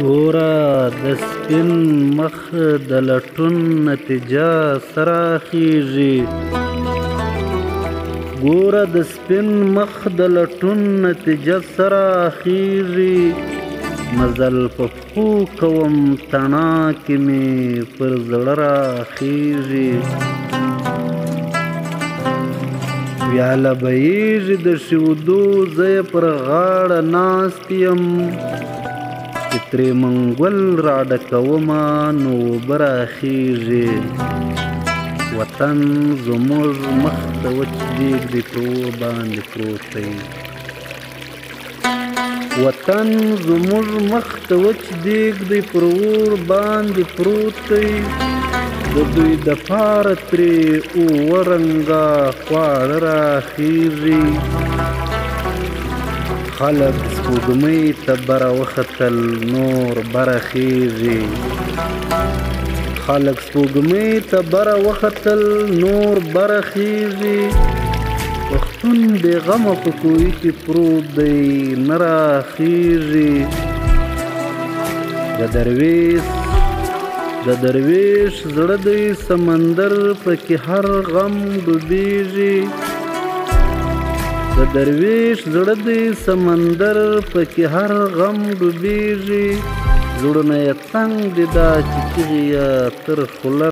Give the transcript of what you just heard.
ګوره د سپین مخ د لټون نتیجه سره خیږي. ګوره د سپین مخ د لټون نتیجه سره خیږي. مزل په پښو کوم تڼاکې مې پر زړه راخیږي. ویاله بهیږي د شیدو زه یې پر غاړه ناست یم. چې ترې منګول راډکومه نو اوبه راخیږي. وطن زموږ مخ ته وچ دیګ دی پر اور باندې پروت دی. وطن زموږ مخ ته وچ دیګ دی پر اور باندې پروت دی. د دوی د پاره ترې اووه رنګه خواړه راخیږي. خلک سپوږمۍ ته بره وختل نور بره خیږي. خلک سپوږمۍ ته بره وختل نور بره خیږي. پښتون بې غمه په کوهي کې پروت دی نه راخیږي. د درویش زړه دی سمندر پکې هر غم ډوبیږي. د درویش زړه دی سمندر پکې هر غم ډوبیږي. زړونه یې تنګ دي دا چې چغې یې تر خوله